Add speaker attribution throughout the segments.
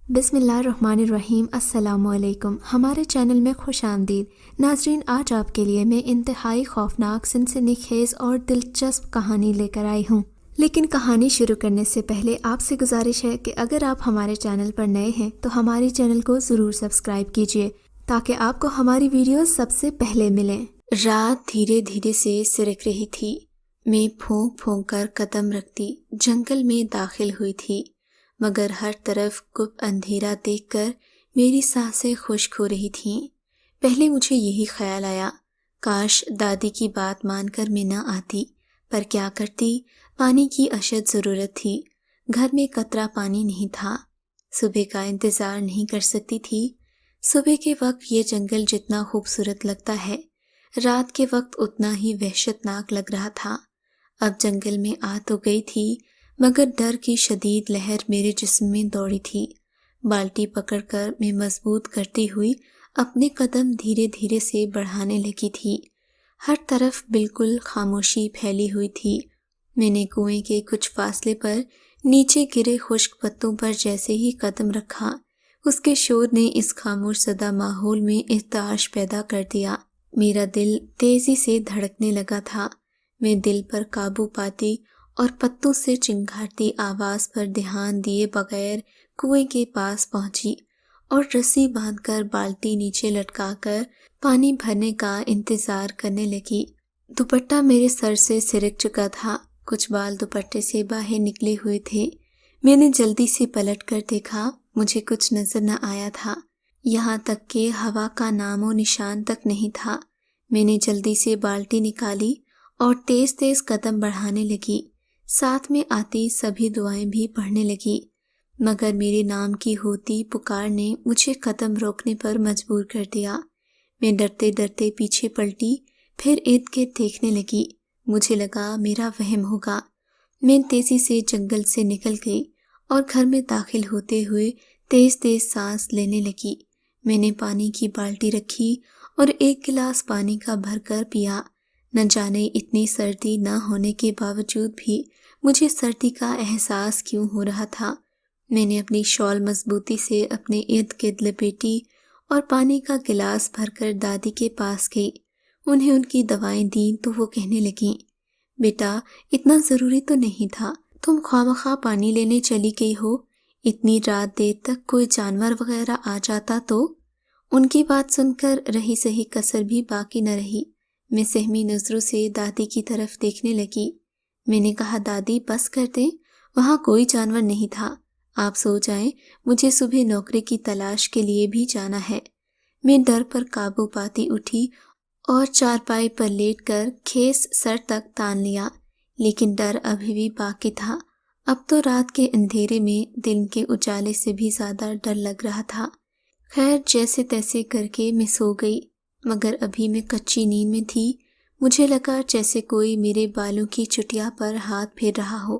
Speaker 1: بسم اللہ الرحمن الرحیم۔ السلام علیکم، ہمارے چینل میں خوش آمدید ناظرین۔ آج آپ کے لیے میں انتہائی خوفناک، سنسنی خیز اور دلچسپ کہانی لے کر آئی ہوں، لیکن کہانی شروع کرنے سے پہلے آپ سے گزارش ہے کہ اگر آپ ہمارے چینل پر نئے ہیں تو ہمارے چینل کو ضرور سبسکرائب کیجیے تاکہ آپ کو ہماری ویڈیوز سب سے پہلے ملیں۔ رات دھیرے دھیرے سے سرک رہی تھی۔ میں پھونک پھونک کر قدم رکھتی جنگل میں داخل ہوئی تھی، مگر ہر طرف گپ اندھیرا دیکھ کر میری سانسیں خشک ہو رہی تھیں۔ پہلے مجھے یہی خیال آیا، کاش دادی کی بات مان کر میں نہ آتی، پر کیا کرتی، پانی کی اشد ضرورت تھی، گھر میں قطرہ پانی نہیں تھا، صبح کا انتظار نہیں کر سکتی تھی۔ صبح کے وقت یہ جنگل جتنا خوبصورت لگتا ہے، رات کے وقت اتنا ہی وحشتناک لگ رہا تھا۔ اب جنگل میں آ تو گئی تھی، مگر ڈر کی شدید لہر میرے جسم میں دوڑی تھی۔ بالٹی پکڑ کر میں مضبوط کرتی ہوئی اپنے قدم دھیرے دھیرے سے بڑھانے لگی تھی۔ ہر طرف بالکل خاموشی پھیلی ہوئی تھی۔ میں نے کنویں کے کچھ فاصلے پر نیچے گرے خشک پتوں پر جیسے ہی قدم رکھا، اس کے شور نے اس خاموش زدہ ماحول میں ارتعاش پیدا کر دیا۔ میرا دل تیزی سے دھڑکنے لگا تھا۔ میں دل پر قابو پاتی اور پتوں سے چنگھاڑتی آواز پر دھیان دیے بغیر کنویں کے پاس پہنچی اور رسی باندھ کر بالٹی نیچے لٹکا کر پانی بھرنے کا انتظار کرنے لگی۔ دوپٹہ میرے سر سے سرک چکا تھا، کچھ بال دوپٹے سے باہر نکلے ہوئے تھے۔ میں نے جلدی سے پلٹ کر دیکھا، مجھے کچھ نظر نہ آیا تھا، یہاں تک کہ ہوا کا نام و نشان تک نہیں تھا۔ میں نے جلدی سے بالٹی نکالی اور تیز تیز قدم بڑھانے لگی، ساتھ میں آتی سبھی دعائیں بھی پڑھنے لگی، مگر میرے نام کی ہوتی پکار نے مجھے قدم روکنے پر مجبور کر دیا۔ میں ڈرتے ڈرتے پیچھے پلٹی، پھر ارد گرد دیکھنے لگی۔ مجھے لگا میرا وہم ہوگا۔ میں تیزی سے جنگل سے نکل گئی اور گھر میں داخل ہوتے ہوئے تیز تیز سانس لینے لگی۔ میں نے پانی کی بالٹی رکھی اور ایک گلاس پانی کا بھر کر پیا۔ نہ جانے اتنی سردی نہ ہونے کے باوجود بھی مجھے سردی کا احساس کیوں ہو رہا تھا۔ میں نے اپنی شال مضبوطی سے اپنے ارد گرد لپیٹی اور پانی کا گلاس بھر کر دادی کے پاس گئی۔ انہیں ان کی دوائیں دیں تو وہ کہنے لگیں، بیٹا اتنا ضروری تو نہیں تھا، تم خواہ پانی لینے چلی گئی ہو، اتنی رات دیر تک کوئی جانور وغیرہ آ جاتا تو۔ ان کی بات سن کر رہی سہی کسر بھی باقی نہ رہی۔ میں سہمی نظروں سے دادی کی طرف دیکھنے لگی۔ میں نے کہا، دادی بس کر دیں، وہاں کوئی جانور نہیں تھا، آپ سو جائیں، مجھے صبح نوکری کی تلاش کے لیے بھی جانا ہے۔ میں ڈر پر قابو پاتی اٹھی اور چارپائی پر لیٹ کر کھیس سر تک تان لیا، لیکن ڈر ابھی بھی باقی تھا۔ اب تو رات کے اندھیرے میں دن کے اجالے سے بھی زیادہ ڈر لگ رہا تھا۔ خیر جیسے تیسے کر کے میں سو گئی، مگر ابھی میں کچی نیند میں تھی۔ مجھے لگا جیسے کوئی میرے بالوں کی چٹیا پر ہاتھ پھیر رہا ہو۔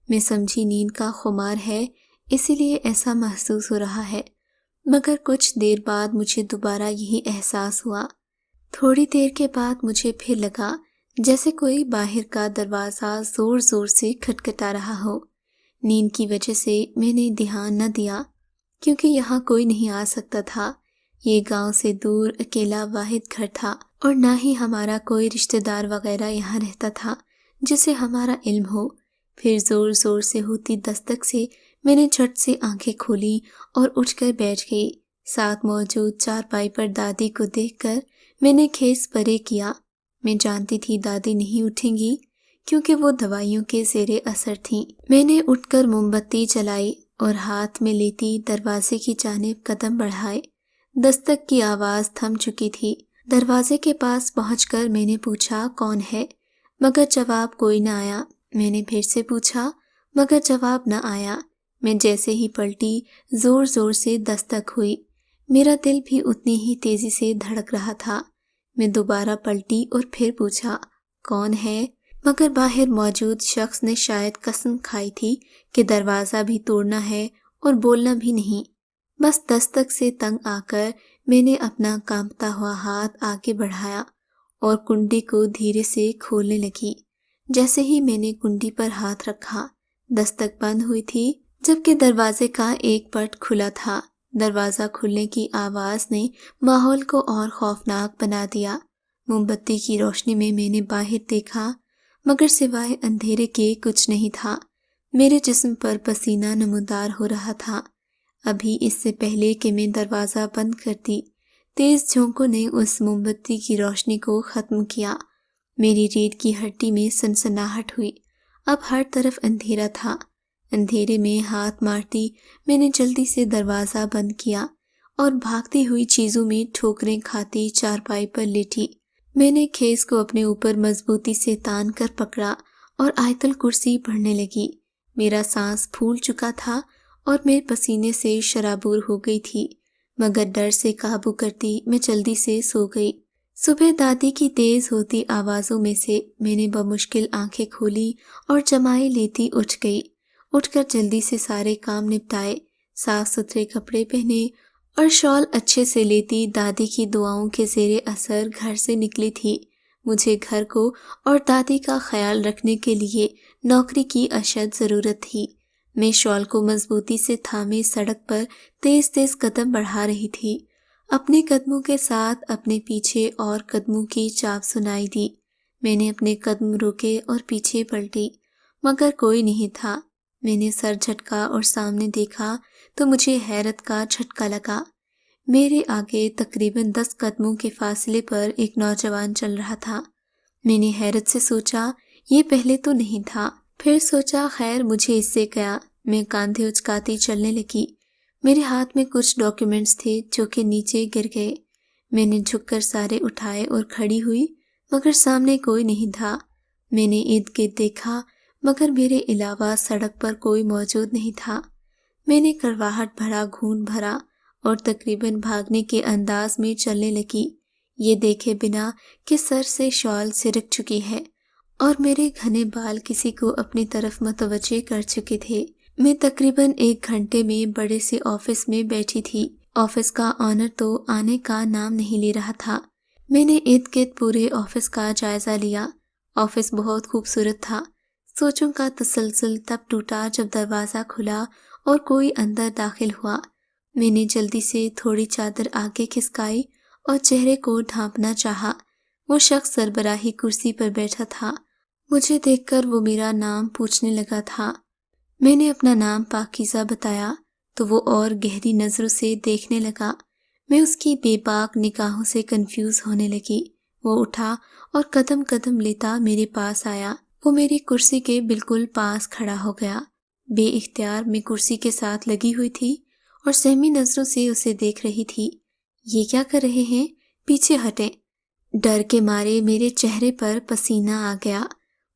Speaker 1: میں سمجھی نیند کا خمار ہے، اسی لیے ایسا محسوس ہو رہا ہے، مگر کچھ دیر بعد مجھے دوبارہ یہی احساس ہوا۔ تھوڑی دیر کے بعد مجھے پھر لگا جیسے کوئی باہر کا دروازہ زور زور سے کھٹکھٹا رہا ہو۔ نیند کی وجہ سے میں نے دھیان نہ دیا، کیونکہ یہاں کوئی نہیں آ سکتا تھا۔ یہ گاؤں سے دور اکیلا واحد گھر تھا اور نہ ہی ہمارا کوئی رشتہ دار وغیرہ یہاں رہتا تھا جسے ہمارا علم ہو۔ پھر زور زور سے ہوتی دستک سے میں نے جھٹ سے آنکھیں کھولی اور اٹھ کر بیٹھ گئی۔ ساتھ موجود چارپائی پر دادی کو دیکھ کر میں نے کھیس پرے کیا۔ میں جانتی تھی دادی نہیں اٹھیں گی، کیونکہ وہ دوائیوں کے زیر اثر تھیں۔ میں نے اٹھ کر موم بتی جلائی اور ہاتھ میں لیتی دروازے کی جانب قدم بڑھائے۔ دستک کی آواز تھم چکی تھی۔ دروازے کے پاس پہنچ کر میں نے پوچھا، کون ہے؟ مگر جواب کوئی نہ آیا۔ میں نے پھر سے پوچھا، مگر جواب نہ آیا۔ میں جیسے ہی پلٹی، زور زور سے دستک ہوئی۔ میرا دل بھی اتنی ہی تیزی سے دھڑک رہا تھا۔ میں دوبارہ پلٹی اور پھر پوچھا، کون ہے؟ مگر باہر موجود شخص نے شاید قسم کھائی تھی کہ دروازہ بھی توڑنا ہے اور بولنا بھی نہیں۔ بس دستک سے تنگ آ کر میں نے اپنا کانپتا ہوا ہاتھ آگے بڑھایا اور کنڈی کو دھیرے سے کھولنے لگی۔ جیسے ہی میں نے کنڈی پر ہاتھ رکھا، دستک بند ہوئی تھی جبکہ دروازے کا ایک پٹ کھلا تھا۔ دروازہ کھلنے کی آواز نے ماحول کو اور خوفناک بنا دیا۔ موم بتی کی روشنی میں نے باہر دیکھا، مگر سوائے اندھیرے کے کچھ نہیں تھا۔ میرے جسم پر پسینہ نمودار ہو رہا تھا۔ ابھی اس سے پہلے کہ میں دروازہ بند کرتی، تیز جھونکوں نے اس موم بتی کی روشنی کو ختم کیا۔ میری ریڑھ کی ہڈی میں سنسناہٹ ہوئی۔ اب ہر طرف اندھیرا تھا۔ اندھیرے میں ہاتھ مارتی میں نے جلدی سے دروازہ بند کیا اور بھاگتی ہوئی چیزوں میں ٹھوکریں کھاتی چارپائی پر لیٹی۔ میں نے کھیس کو اپنے اوپر مضبوطی سے تان کر پکڑا اور آیت الکرسی پڑھنے لگی۔ میرا سانس پھول چکا تھا اور میں پسینے سے شرابور ہو گئی تھی، مگر ڈر سے قابو کرتی میں جلدی سے سو گئی۔ صبح دادی کی تیز ہوتی آوازوں میں سے میں نے بمشکل آنکھیں کھولی اور جمائے لیتی اٹھ گئی۔ اٹھ کر جلدی سے سارے کام نپٹائے، صاف ستھرے کپڑے پہنے اور شال اچھے سے لیتی دادی کی دعاؤں کے زیر اثر گھر سے نکلی تھی۔ مجھے گھر کو اور دادی کا خیال رکھنے کے لیے نوکری کی اشد ضرورت تھی۔ میں شال کو مضبوطی سے تھامے سڑک پر تیز تیز قدم بڑھا رہی تھی۔ اپنے قدموں کے ساتھ اپنے پیچھے اور قدموں کی چاپ سنائی دی۔ میں نے اپنے قدم روکے اور پیچھے پلٹی، مگر کوئی نہیں تھا۔ میں نے سر جھٹکا اور سامنے دیکھا تو مجھے حیرت کا جھٹکا لگا۔ میرے آگے تقریباً 10 قدموں کے فاصلے پر ایک نوجوان چل رہا تھا۔ میں نے حیرت سے سوچا یہ پہلے تو نہیں تھا، پھر سوچا خیر مجھے اس سے کیا۔ میں کاندھے اچکاتی چلنے لگی۔ میرے ہاتھ میں کچھ ڈاکیومنٹس تھے جو کہ نیچے گر گئے۔ میں نے جھک کر سارے اٹھائے اور کھڑی ہوئی، مگر سامنے کوئی نہیں تھا۔ میں نے ارد گرد دیکھا، مگر میرے علاوہ سڑک پر کوئی موجود نہیں تھا۔ میں نے کڑواہٹ بھرا گھون بھرا اور تقریباً بھاگنے کے انداز میں چلنے لگی، یہ دیکھے بنا کہ سر سے شال سرک چکی ہے اور میرے گھنے بال کسی کو اپنی طرف متوجہ کر چکے تھے۔ میں تقریباً 1 گھنٹے میں بڑے سے آفس میں بیٹھی تھی۔ آفس کا آنر تو آنے کا نام نہیں لے رہا تھا۔ میں نے ارد گرد پورے آفس کا جائزہ لیا۔ آفس بہت خوبصورت تھا۔ سوچوں کا تسلسل تب ٹوٹا جب دروازہ کھلا اور کوئی اندر داخل ہوا۔ میں نے جلدی سے تھوڑی چادر آگے کھسکائی اور چہرے کو ڈھانپنا چاہا۔ وہ شخص سربراہی کرسی پر بیٹھا تھا۔ مجھے دیکھ کر وہ میرا نام پوچھنے لگا تھا۔ میں نے اپنا نام پاکیزہ بتایا تو وہ اور گہری نظروں سے دیکھنے لگا۔ میں اس کی بے باک نگاہوں سے کنفیوز ہونے لگی۔ وہ اٹھا اور قدم قدم لیتا میرے پاس آیا۔ وہ میری کرسی کے بالکل پاس کھڑا ہو گیا۔ بے اختیار میں کرسی کے ساتھ لگی ہوئی تھی اور سہمی نظروں سے اسے دیکھ رہی تھی۔ یہ کیا کر رہے ہیں؟ پیچھے ہٹیں۔ ڈر کے مارے میرے چہرے پر پسینہ آ گیا۔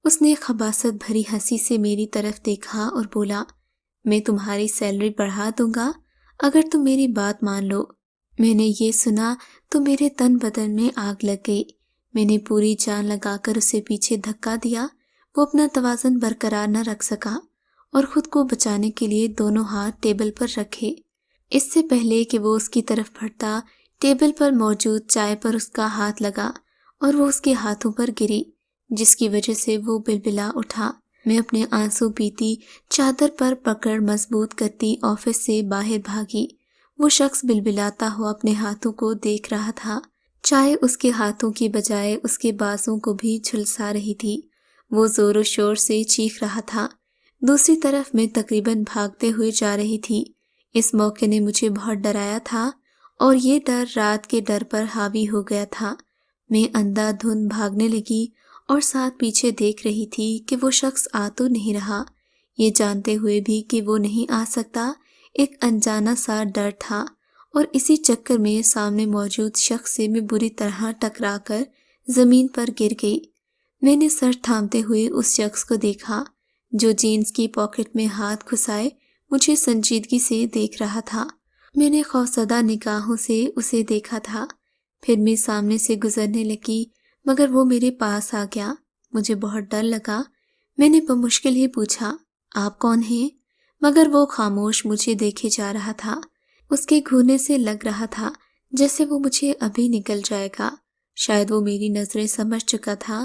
Speaker 1: اس نے خباثت بھری ہنسی سے میری طرف دیکھا اور بولا، میں تمہاری سیلری بڑھا دوں گا اگر تم میری بات مان لو۔ میں نے یہ سنا تو میرے تن بدن میں آگ لگ گئی۔ میں نے پوری جان لگا کر اسے پیچھے دھکا دیا۔ وہ اپنا توازن برقرار نہ رکھ سکا اور خود کو بچانے کے لیے دونوں ہاتھ ٹیبل پر رکھے۔ اس سے پہلے کہ وہ اس کی طرف بڑھتا، ٹیبل پر موجود چائے پر اس کا ہاتھ لگا اور وہ اس کے ہاتھوں پر گری، جس کی وجہ سے وہ بلبلا اٹھا۔ میں اپنے آنسو پیتی چادر پر پکڑ مضبوط کرتی آفس سے باہر بھاگی۔ وہ شخص بلبلاتا ہوا اپنے ہاتھوں کو دیکھ رہا تھا۔ چائے اس کے ہاتھوں کی بجائے اس کے بازوں کو بھی جھلسا رہی تھی۔ وہ زور و شور سے چیخ رہا تھا۔ دوسری طرف میں تقریباً بھاگتے ہوئے جا رہی تھی۔ اس موقع نے مجھے بہت ڈرایا تھا اور یہ ڈر رات کے ڈر پر حاوی ہو گیا تھا۔ میں اندھا دھند بھاگنے لگی اور ساتھ پیچھے دیکھ رہی تھی کہ وہ شخص آ تو نہیں رہا۔ یہ جانتے ہوئے بھی کہ وہ نہیں آ سکتا، ایک انجانا سا ڈر تھا اور اسی چکر میں سامنے موجود شخص سے میں بری طرح ٹکرا کر زمین پر گر گئی۔ میں نے سر تھامتے ہوئے اس شخص کو دیکھا جو جینز کی پاکٹ میں ہاتھ گھسائے مجھے سنجیدگی سے دیکھ رہا تھا۔ میں نے خوفزدہ نگاہوں سے اسے دیکھا تھا، پھر میں سامنے سے گزرنے لگی، مگر وہ میرے پاس آ گیا۔ مجھے بہت ڈر لگا۔ میں نے بمشکل ہی پوچھا، آپ کون ہیں؟ مگر وہ خاموش مجھے دیکھے جا رہا تھا۔ اس کے گھورنے سے لگ رہا تھا جیسے وہ مجھے ابھی نکل جائے گا۔ شاید وہ میری نظریں سمجھ چکا تھا،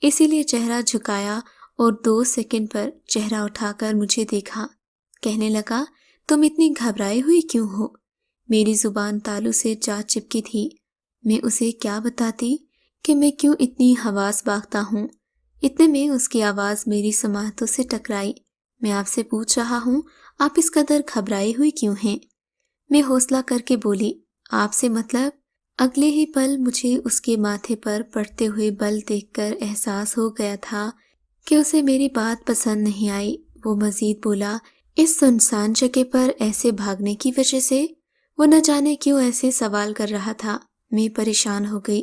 Speaker 1: اسی لیے چہرہ جھکایا اور 2 سیکنڈ پر چہرہ اٹھا کر مجھے دیکھا۔ کہنے لگا تم اتنی گھبرائے ہوئی کیوں ہو؟ میری زبان تالو سے جا چپکی تھی۔ میں اسے کیا بتاتی کہ میں کیوں اتنی حواس باختہ ہوں۔ اتنے میں اس کی آواز میری سماعتوں سے ٹکرائی۔ میں آپ سے پوچھ رہا ہوں آپ اس قدر گھبرائی ہوئی کیوں ہیں؟ میں حوصلہ کر کے بولی آپ سے مطلب؟ اگلے ہی پل مجھے اس کے ماتھے پر پڑتے ہوئے بل دیکھ کر احساس ہو گیا تھا کہ اسے میری بات پسند نہیں آئی۔ وہ مزید بولا اس سنسان جگہ پر ایسے بھاگنے کی وجہ سے؟ وہ نہ جانے کیوں ایسے سوال کر رہا تھا۔ میں پریشان ہو گئی۔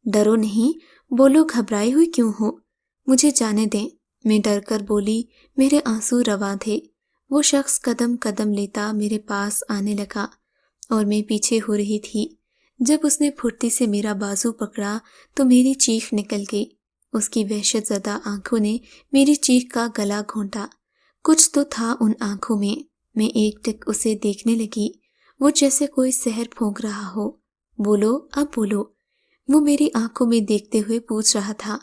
Speaker 1: ڈرو نہیں، بولو گھبرائی ہوئی کیوں ہو؟ مجھے جانے دیں، میں ڈر کر بولی۔ میرے آنسو رواں تھے۔ وہ شخص قدم قدم لیتا میرے پاس آنے لگا اور میں پیچھے ہو رہی تھی۔ جب اس نے پھرتی سے میرا بازو پکڑا تو میری چیخ نکل گئی۔ اس کی وحشت زدہ آنکھوں نے میری چیخ کا گلا گھونٹا۔ کچھ تو تھا ان آنکھوں میں۔ میں ایک ٹک اسے دیکھنے لگی۔ وہ جیسے کوئی سحر پھونک رہا ہو۔ بولو، اب بولو، وہ میری آنکھوں میں دیکھتے ہوئے پوچھ رہا تھا۔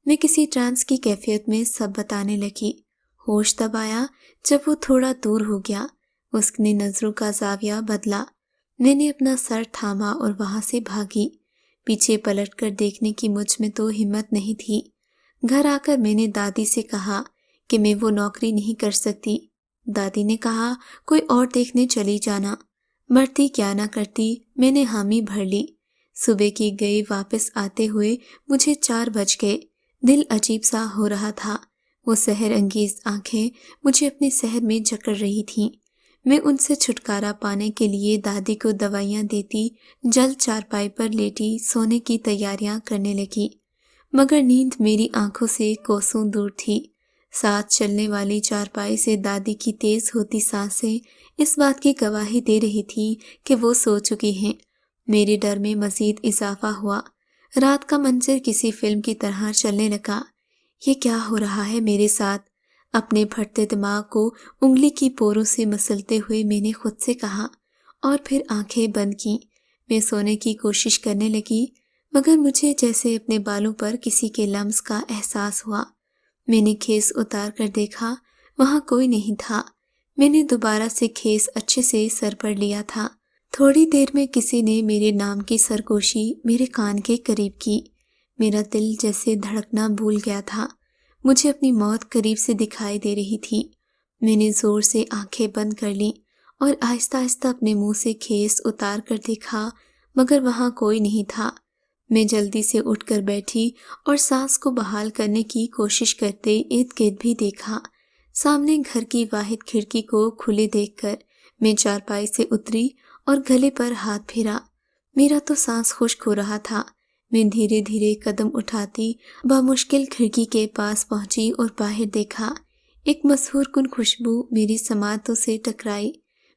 Speaker 1: میں کسی ٹرانس کی کیفیت میں سب بتانے لگی۔ ہوش تب آیا جب وہ تھوڑا دور ہو گیا۔ اس نے نظروں کا زاویہ بدلا۔ میں نے اپنا سر تھاما اور وہاں سے بھاگی۔ پیچھے پلٹ کر دیکھنے کی مجھ میں تو ہمت نہیں تھی۔ گھر آ کر میں نے دادی سے کہا کہ میں وہ نوکری نہیں کر سکتی۔ دادی نے کہا کوئی اور دیکھنے چلی جانا۔ مرتی کیا نہ کرتی، میں نے حامی بھر لی۔ صبح کی گئی واپس آتے ہوئے مجھے 4 بج گئے۔ دل عجیب سا ہو رہا تھا۔ وہ سحر انگیز آنکھیں مجھے اپنے سحر میں جکڑ رہی تھیں۔ میں ان سے چھٹکارا پانے کے لیے دادی کو دوائیاں دیتی جلد چارپائی پر لیٹی سونے کی تیاریاں کرنے لگی، مگر نیند میری آنکھوں سے کوسوں دور تھی۔ ساتھ چلنے والی چارپائی سے دادی کی تیز ہوتی سانسیں اس بات کی گواہی دے رہی تھی کہ وہ سو چکی ہیں۔ میرے ڈر میں مزید اضافہ ہوا۔ رات کا منظر کسی فلم کی طرح چلنے لگا۔ یہ کیا ہو رہا ہے میرے ساتھ؟ اپنے پھٹتے دماغ کو انگلی کی پوروں سے مسلتے ہوئے میں نے خود سے کہا، اور پھر آنکھیں بند کیں۔ میں سونے کی کوشش کرنے لگی، مگر مجھے جیسے اپنے بالوں پر کسی کے لمس کا احساس ہوا۔ میں نے کھیس اتار کر دیکھا، وہاں کوئی نہیں تھا۔ میں نے دوبارہ سے کھیس اچھے سے سر پر لیا تھا۔ تھوڑی دیر میں کسی نے میرے نام کی سرگوشی میرے کان کے قریب کی۔ میرا دل جیسے دھڑکنا بھول گیا تھا۔ مجھے اپنی موت قریب سے دکھائی دے رہی تھی۔ میں نے زور سے آنکھیں بند کر لیں اور آہستہ آہستہ اپنے منہ سے کھیس اتار کر دیکھا، مگر وہاں کوئی نہیں تھا۔ میں جلدی سے اٹھ کر بیٹھی اور سانس کو بحال کرنے کی کوشش کرتے ارد گرد بھی دیکھا۔ سامنے گھر کی واحد کھڑکی کو کھلے دیکھ کر میں چارپائی سے اتری اور گلے پر ہاتھ پھیرا۔ میرا تو سانس خشک ہو رہا تھا۔ میں دھیرے دھیرے قدم اٹھاتی بامشکل کھڑکی کے پاس پہنچی اور باہر دیکھا۔ ایک مسحور کن خوشبو میری سماعتوں سے ٹکرائی۔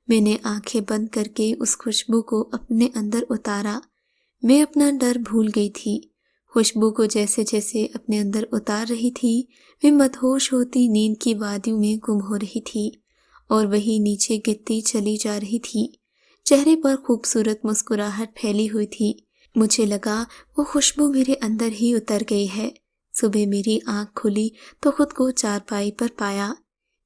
Speaker 1: میں نے آنکھیں بند کر کے اس خوشبو کو اپنے اندر اتارا۔ میں اپنا ڈر بھول گئی تھی۔ خوشبو کو جیسے جیسے اپنے اندر اتار رہی تھی، میں مدہوش ہوتی نیند کی وادیوں میں گم ہو رہی تھی اور وہی نیچے گرتی چلی جا رہی تھی۔ چہرے پر خوبصورت مسکراہٹ پھیلی ہوئی تھی۔ مجھے لگا وہ خوشبو میرے اندر ہی اتر گئی ہے۔ صبح میری آنکھ کھلی تو خود کو چارپائی پر پایا۔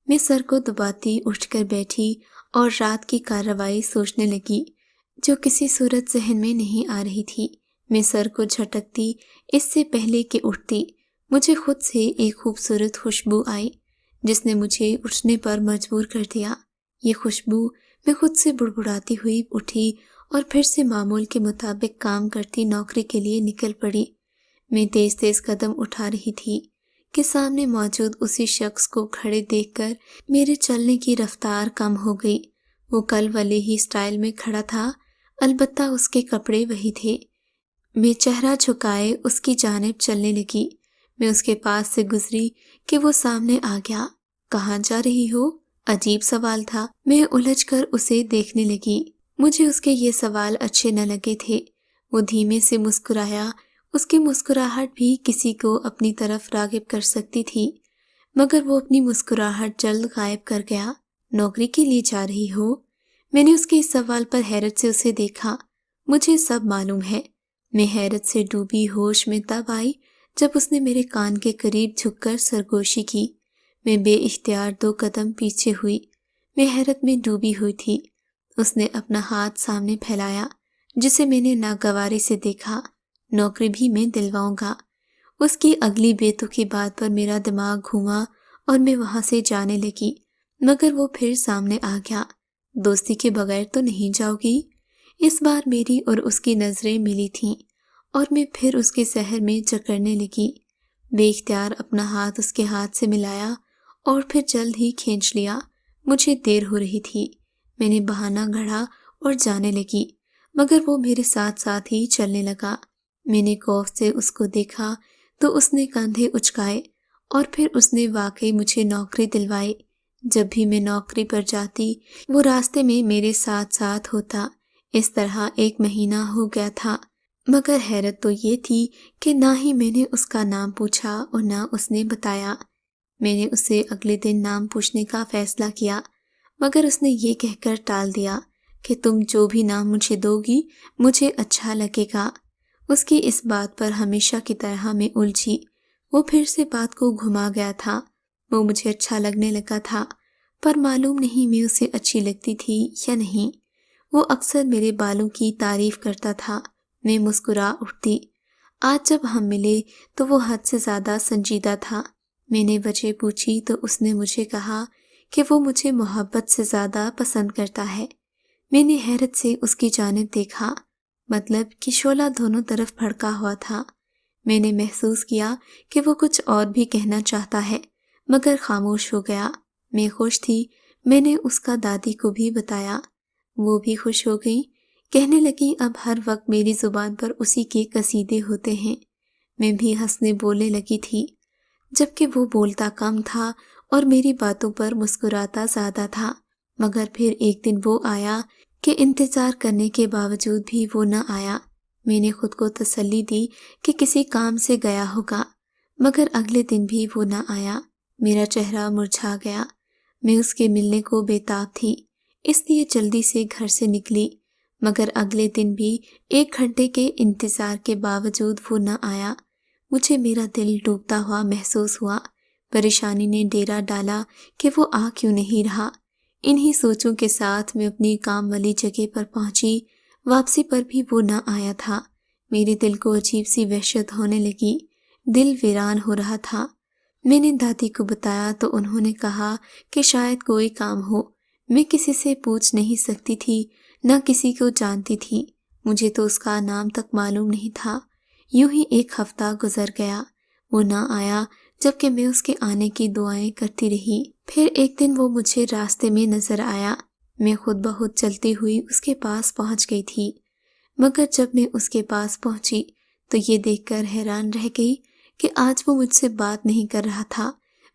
Speaker 1: میں سر کو دباتی اٹھ کر بیٹھی اور رات کی کارروائی سوچنے لگی جو کسی صورت ذہن میں نہیں آ رہی تھی۔ میں سر کو جھٹکتی اس سے پہلے کہ اٹھتی، مجھے خود سے ایک خوبصورت خوشبو آئی جس نے مجھے اٹھنے پر مجبور کر دیا۔ یہ خوشبو، میں خود سے بڑبڑاتی ہوئی اٹھی اور پھر سے معمول کے مطابق کام کرتی نوکری کے لیے نکل پڑی۔ میں تیز تیز قدم اٹھا رہی تھی کہ سامنے موجود اسی شخص کو کھڑے دیکھ کر میرے چلنے کی رفتار کم ہو گئی۔ وہ کل والے ہی سٹائل میں کھڑا تھا، البتہ اس کے کپڑے وہی تھے۔ میں چہرہ جھکائے اس کی جانب چلنے لگی۔ میں اس کے پاس سے گزری کہ وہ سامنے آ گیا۔ کہاں جا رہی ہو؟ عجیب سوال تھا۔ میں الجھ کر اسے دیکھنے لگی۔ مجھے اس کے یہ سوال اچھے نہ لگے تھے۔ وہ دھیمے سے مسکرایا۔ اس کی مسکراہٹ بھی کسی کو اپنی طرف راغب کر سکتی تھی، مگر وہ اپنی مسکراہٹ جلد غائب کر گیا۔ نوکری کے لیے جا رہی ہو؟ میں نے اس کے اس سوال پر حیرت سے اسے دیکھا۔ مجھے سب معلوم ہے۔ میں حیرت سے ڈوبی ہوش میں تب آئی جب اس نے میرے کان کے قریب جھک کر سرگوشی کی۔ میں بے اختیار 2 قدم پیچھے ہوئی۔ میں حیرت میں ڈوبی ہوئی تھی۔ اس نے اپنا ہاتھ سامنے پھیلایا جسے میں نے ناگواری سے دیکھا۔ نوکری بھی میں دلواؤں گا۔ اس کی اگلی بے تکی بات پر میرا دماغ گھوما اور میں وہاں سے جانے لگی، مگر وہ پھر سامنے آ گیا۔ دوستی کے بغیر تو نہیں جاؤ گی؟ اس بار میری اور اس کی نظریں ملی تھیں اور میں پھر اس کے سحر میں جکڑنے لگی۔ بے اختیار اپنا ہاتھ اس کے ہاتھ سے ملایا اور پھر جلد ہی کھینچ لیا۔ مجھے دیر ہو رہی تھی۔ میں نے بہانہ گھڑا اور جانے لگی، مگر وہ میرے ساتھ ساتھ ہی چلنے لگا۔ میں نے خوف سے اس کو دیکھا تو اس نے کاندھے اچکائے اور پھر اس نے واقعی مجھے نوکری دلوائی۔ جب بھی میں نوکری پر جاتی وہ راستے میں میرے ساتھ ساتھ ہوتا۔ اس طرح 1 مہینہ ہو گیا تھا، مگر حیرت تو یہ تھی کہ نہ ہی میں نے اس کا نام پوچھا اور نہ اس نے بتایا۔ میں نے اسے اگلے دن نام پوچھنے کا فیصلہ کیا، مگر اس نے یہ کہہ کر ٹال دیا کہ تم جو بھی نام مجھے دو گی مجھے اچھا لگے گا۔ اس کی اس بات پر ہمیشہ کی طرح میں الجھی۔ وہ پھر سے بات کو گھما گیا تھا۔ وہ مجھے اچھا لگنے لگا تھا، پر معلوم نہیں میں اسے اچھی لگتی تھی یا نہیں۔ وہ اکثر میرے بالوں کی تعریف کرتا تھا۔ میں مسکرا اٹھتی۔ آج جب ہم ملے تو وہ حد سے زیادہ سنجیدہ تھا۔ میں نے وجہ پوچھی تو اس نے مجھے کہا کہ وہ مجھے محبت سے زیادہ پسند کرتا ہے۔ میں نے حیرت سے اس کی جانب دیکھا، مطلب کہ شعلہ دونوں طرف بھڑکا ہوا تھا۔ میں نے محسوس کیا کہ وہ کچھ اور بھی کہنا چاہتا ہے، مگر خاموش ہو گیا۔ میں خوش تھی۔ میں نے اس کا دادی کو بھی بتایا۔ وہ بھی خوش ہو گئی۔ کہنے لگی اب ہر وقت میری زبان پر اسی کے قصیدے ہوتے ہیں۔ میں بھی ہنسنے بولنے لگی تھی، جبکہ وہ بولتا کم تھا اور میری باتوں پر مسکراتا زیادہ تھا۔ مگر پھر ایک دن وہ آیا کہ انتظار کرنے کے باوجود بھی وہ نہ آیا۔ میں نے خود کو تسلی دی کہ کسی کام سے گیا ہوگا، مگر اگلے دن بھی وہ نہ آیا۔ میرا چہرہ مرجھا گیا۔ میں اس کے ملنے کو بے تاب تھی، اس لیے جلدی سے گھر سے نکلی، مگر اگلے دن بھی 1 گھنٹے کے انتظار کے باوجود وہ نہ آیا۔ مجھے میرا دل ڈوبتا ہوا محسوس ہوا۔ پریشانی نے ڈیرا ڈالا کہ وہ آ کیوں نہیں رہا۔ انہی سوچوں کے ساتھ میں اپنی کام والی جگہ پر پہنچی۔ واپسی پر بھی وہ نہ آیا تھا۔ میرے دل کو عجیب سی وحشت ہونے لگی۔ دل ویران ہو رہا تھا۔ میں نے دادی کو بتایا تو انہوں نے کہا کہ شاید کوئی کام ہو۔ میں کسی سے پوچھ نہیں سکتی تھی، نہ کسی کو جانتی تھی۔ مجھے تو اس کا نام تک معلوم نہیں تھا۔ یوں ہی 1 ہفتہ گزر گیا۔ وہ نہ آیا، جبکہ میں اس کے آنے کی دعائیں کرتی رہی۔ پھر ایک دن وہ مجھے راستے میں نظر آیا۔ میں خود بخود چلتی ہوئی اس کے پاس پہنچ گئی تھی، مگر جب میں اس کے پاس پہنچی تو یہ دیکھ کر حیران رہ گئی کہ آج وہ مجھ سے بات نہیں کر رہا تھا،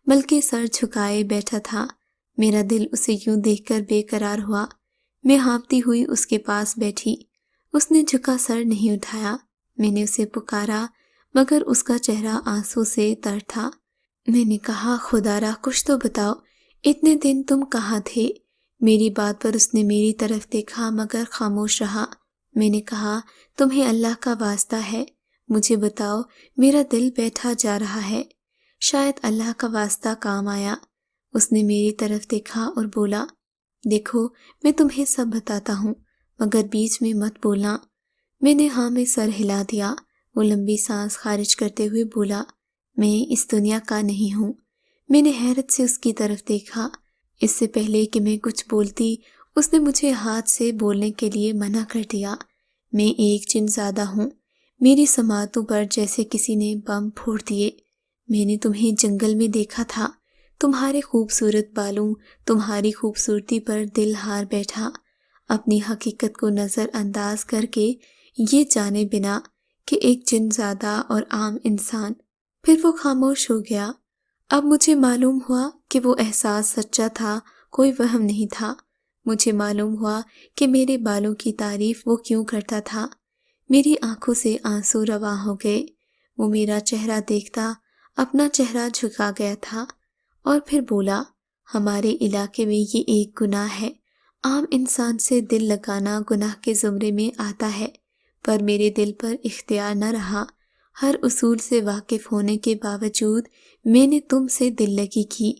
Speaker 1: بلکہ سر جھکائے بیٹھا تھا۔ میرا دل اسے یوں دیکھ کر بے قرار ہوا۔ میں ہانپتی ہوئی اس کے پاس بیٹھی۔ اس نے جھکا سر نہیں اٹھایا۔ میں نے اسے پکارا، مگر اس کا چہرہ آنسو سے تر تھا۔ میں نے کہا خدا را کچھ تو بتاؤ، اتنے دن تم کہاں تھے؟ میری بات پر اس نے میری طرف دیکھا مگر خاموش رہا۔ میں نے کہا تمہیں اللہ کا واسطہ ہے، مجھے بتاؤ، میرا دل بیٹھا جا رہا ہے، شاید اللہ کا واسطہ کام آیا۔ اس نے میری طرف دیکھا اور بولا، دیکھو میں تمہیں سب بتاتا ہوں، مگر بیچ میں مت بولنا۔ میں نے ہاں میں سر ہلا دیا۔ وہ لمبی سانس خارج کرتے ہوئے بولا، میں اس دنیا کا نہیں ہوں۔ میں نے حیرت سے اس کی طرف دیکھا۔ اس سے پہلے کہ میں کچھ بولتی اس نے مجھے ہاتھ سے بولنے کے لیے منع کر دیا۔ میں ایک جن زادہ ہوں۔ میری سماعتوں پر جیسے کسی نے بم پھوڑ دیے۔ میں نے تمہیں جنگل میں دیکھا تھا، تمہارے خوبصورت بالوں، تمہاری خوبصورتی پر دل ہار بیٹھا۔ اپنی حقیقت کو نظر انداز کر کے یہ جانے بنا کہ ایک جن زادہ اور عام انسان۔ پھر وہ خاموش ہو گیا۔ اب مجھے معلوم ہوا کہ وہ احساس سچا تھا، کوئی وہم نہیں تھا۔ مجھے معلوم ہوا کہ میرے بالوں کی تعریف وہ کیوں کرتا تھا۔ میری آنکھوں سے آنسو رواں ہو گئے۔ وہ میرا چہرہ دیکھتا اپنا چہرہ جھکا گیا تھا اور پھر بولا، ہمارے علاقے میں یہ ایک گناہ ہے، عام انسان سے دل لگانا گناہ کے زمرے میں آتا ہے، پر میرے دل پر اختیار نہ رہا۔ ہر اصول سے واقف ہونے کے باوجود میں نے تم سے دل لگی کی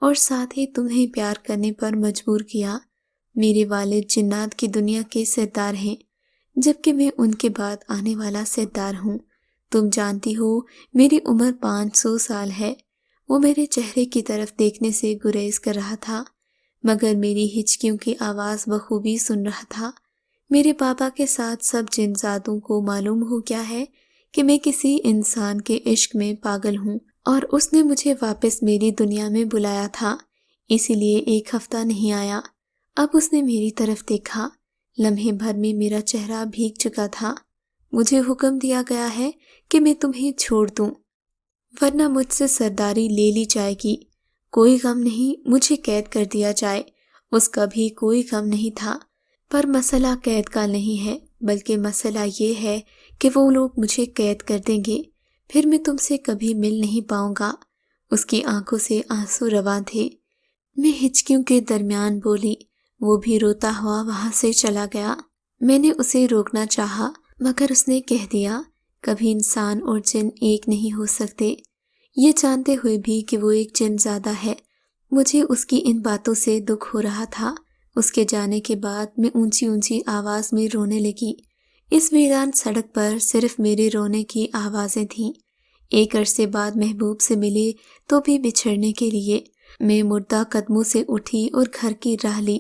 Speaker 1: اور ساتھ ہی تمہیں پیار کرنے پر مجبور کیا۔ میرے والد جنات کی دنیا کے سردار ہیں، جبکہ میں ان کے بعد آنے والا سردار ہوں۔ تم جانتی ہو میری عمر 500 سال ہے۔ وہ میرے چہرے کی طرف دیکھنے سے گریز کر رہا تھا، مگر میری ہچکیوں کی آواز بخوبی سن رہا تھا۔ میرے پاپا کے ساتھ سب جن زادوں کو معلوم ہو گیا ہے کہ میں کسی انسان کے عشق میں پاگل ہوں، اور اس نے مجھے واپس میری دنیا میں بلایا تھا، اسی لیے 1 ہفتہ نہیں آیا۔ اب اس نے میری طرف دیکھا، لمحے بھر میں میرا چہرہ بھیگ چکا تھا۔ مجھے حکم دیا گیا ہے کہ میں تمہیں چھوڑ دوں، ورنہ مجھ سے سرداری لے لی جائے گی۔ کوئی غم نہیں، مجھے قید کر دیا جائے۔ اس کا بھی کوئی غم نہیں تھا، پر مسئلہ قید کا نہیں ہے، بلکہ مسئلہ یہ ہے کہ وہ لوگ مجھے قید کر دیں گے، پھر میں تم سے کبھی مل نہیں پاؤں گا۔ اس کی آنکھوں سے آنسو رواں تھے۔ میں ہچکیوں کے درمیان بولی۔ وہ بھی روتا ہوا وہاں سے چلا گیا۔ میں نے اسے روکنا چاہا، مگر اس نے کہہ دیا، کبھی انسان اور جن ایک نہیں ہو سکتے، یہ جانتے ہوئے بھی کہ وہ ایک جن زادہ ہے۔ مجھے اس کی ان باتوں سے دکھ ہو رہا تھا۔ اس کے جانے کے بعد میں اونچی اونچی آواز میں رونے لگی۔ اس ویران سڑک پر صرف میرے رونے کی آوازیں تھیں۔ ایک عرصے بعد محبوب سے ملے تو بھی بچھڑنے کے لیے۔ میں مردہ قدموں سے اٹھی اور گھر کی راہ لی۔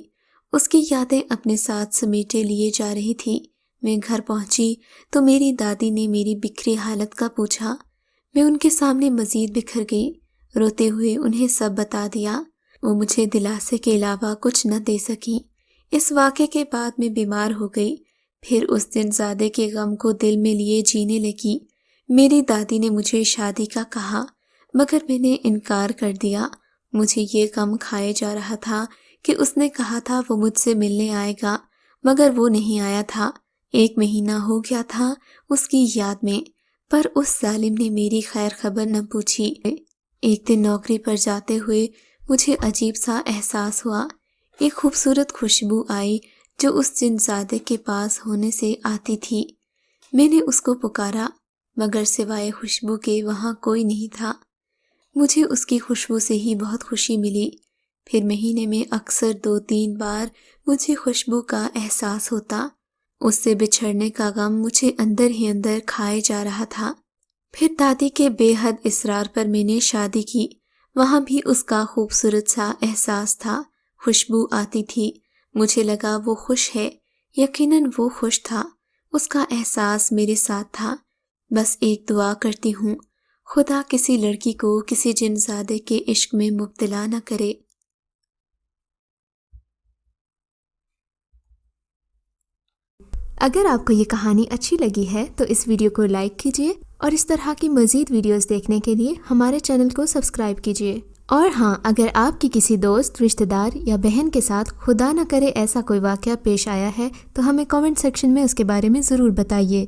Speaker 1: اس کی یادیں اپنے ساتھ سمیٹے لیے جا رہی تھی۔ میں گھر پہنچی تو میری دادی نے میری بکھری حالت کا پوچھا۔ میں ان کے سامنے مزید بکھر گئی، روتے ہوئے انہیں سب بتا دیا۔ وہ مجھے دلاسے کے علاوہ کچھ نہ دے سکیں۔ اس واقعے کے بعد میں بیمار ہو گئی، پھر اس دن زادے کے غم کو دل میں لیے جینے لگی۔ میری دادی نے مجھے شادی کا کہا، مگر میں نے انکار کر دیا۔ مجھے یہ غم کھائے جا رہا تھا کہ اس نے کہا تھا وہ مجھ سے ملنے آئے گا، مگر وہ نہیں آیا تھا۔ 1 مہینہ ہو گیا تھا اس کی یاد میں، پر اس ظالم نے میری خیر خبر نہ پوچھی۔ ایک دن نوکری پر جاتے ہوئے مجھے عجیب سا احساس ہوا۔ ایک خوبصورت خوشبو آئی جو اس جن زادے کے پاس ہونے سے آتی تھی۔ میں نے اس کو پکارا، مگر سوائے خوشبو کے وہاں کوئی نہیں تھا۔ مجھے اس کی خوشبو سے ہی بہت خوشی ملی۔ پھر مہینے میں اکثر 2-3 بار مجھے خوشبو کا احساس ہوتا۔ اس سے بچھڑنے کا غم مجھے اندر ہی اندر کھائے جا رہا تھا۔ پھر دادی کے بے حد اصرار پر میں نے شادی کی۔ وہاں بھی اس کا خوبصورت سا احساس تھا، خوشبو آتی تھی۔ مجھے لگا وہ خوش ہے، یقیناً وہ خوش تھا۔ اس کا احساس میرے ساتھ تھا۔ بس ایک دعا کرتی ہوں، خدا کسی لڑکی کو کسی جن زادے کے عشق میں مبتلا نہ کرے۔
Speaker 2: اگر آپ کو یہ کہانی اچھی لگی ہے تو اس ویڈیو کو لائک کیجیے، اور اس طرح کی مزید ویڈیوز دیکھنے کے لیے ہمارے چینل کو سبسکرائب کیجیے۔ اور ہاں، اگر آپ کی کسی دوست، رشتہ دار یا بہن کے ساتھ خدا نہ کرے ایسا کوئی واقعہ پیش آیا ہے تو ہمیں کامنٹ سیکشن میں اس کے بارے میں ضرور بتائیے۔